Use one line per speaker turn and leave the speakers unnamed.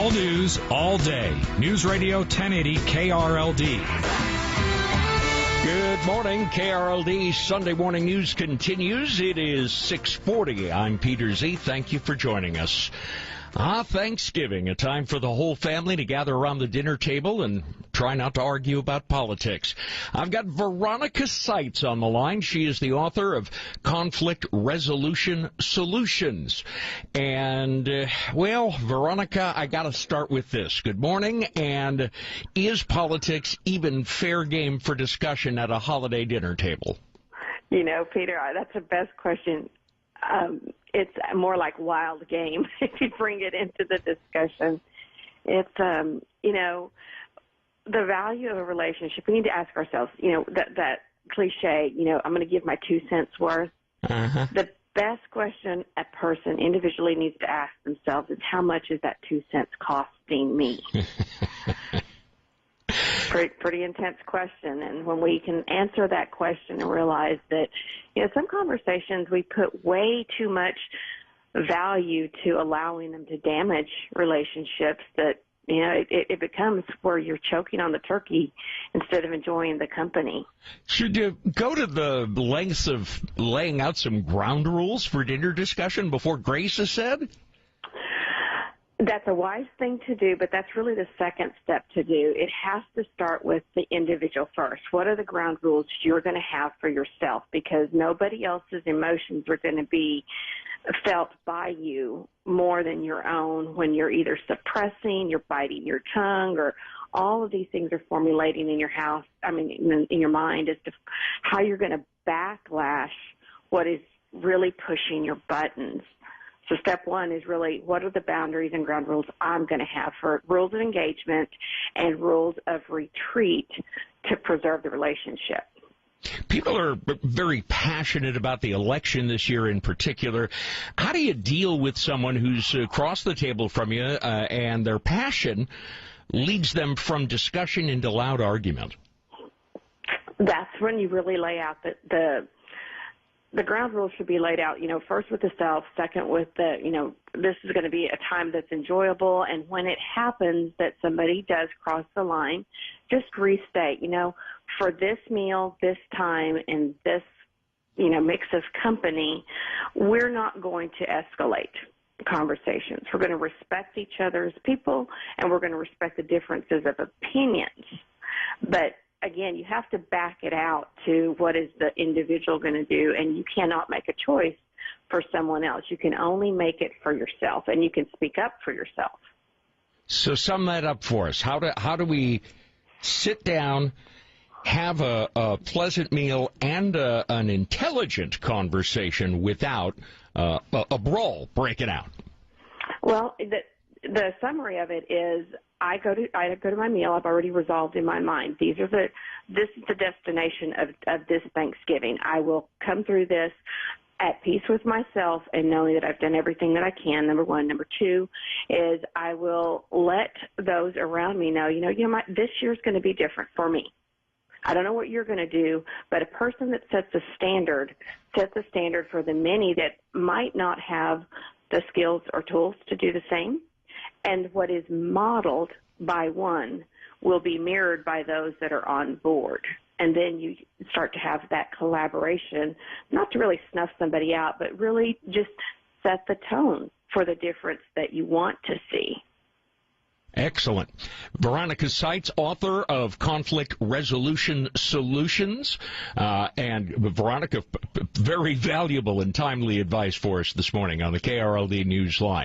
All news, all day. News Radio 1080 KRLD.
Good morning. KRLD Sunday Morning News continues. It is 6:40. I'm Peter Z. Thank you for joining us. Thanksgiving, a time for the whole family to gather around the dinner table and try not to argue about politics. I've got Veronica Sites on the line. She is the author of Conflict Resolution Solutions. And, Veronica, I got to start with this. Good morning. And is politics even fair game for discussion at a holiday dinner table?
You know, Peter, that's the best question. It's more like wild game if you bring it into the discussion. It's, the value of a relationship. We need to ask ourselves, that cliche, I'm going to give my 2 cents worth.
Uh-huh.
The best question a person individually needs to ask themselves is, how much is that 2 cents costing me? Pretty intense question, and when we can answer that question and realize that, some conversations we put way too much value to allowing them to damage relationships, that it becomes where you're choking on the turkey instead of enjoying the company.
Should you go to the lengths of laying out some ground rules for dinner discussion before grace is said?
That's a wise thing to do, but that's really the second step to do. It has to start with the individual first. What are the ground rules you're going to have for yourself? Because nobody else's emotions are going to be felt by you more than your own when you're either suppressing, you're biting your tongue, or all of these things are formulating in your mind as to how you're going to backlash what is really pushing your buttons. So step one is really, what are the boundaries and ground rules I'm going to have for rules of engagement and rules of retreat to preserve the relationship?
People are very passionate about the election this year in particular. How do you deal with someone who's across the table from you and their passion leads them from discussion into loud argument?
That's when you really lay out the ground rules should be laid out, first with the self, second with this is going to be a time that's enjoyable. And when it happens that somebody does cross the line, just restate, for this meal, this time, and this, mix of company, we're not going to escalate conversations. We're going to respect each other's people, and we're going to respect the differences of opinions. But again, you have to back it out to what is the individual going to do, and you cannot make a choice for someone else. You can only make it for yourself, and you can speak up for yourself.
So sum that up for us. How do we sit down, have a pleasant meal and an intelligent conversation without a brawl breaking out?
Well, the summary of it is, I go to my meal. I've already resolved in my mind. This is the destination of this Thanksgiving. I will come through this at peace with myself and knowing that I've done everything that I can, number one. Number two is I will let those around me know, this year's going to be different for me. I don't know what you're going to do, but a person that sets a standard for the many that might not have the skills or tools to do the same. And what is modeled by one will be mirrored by those that are on board. And then you start to have that collaboration, not to really snuff somebody out, but really just set the tone for the difference that you want to see.
Excellent. Veronica Sites, author of Conflict Resolution Solutions. And Veronica, very valuable and timely advice for us this morning on the KRLD News Line.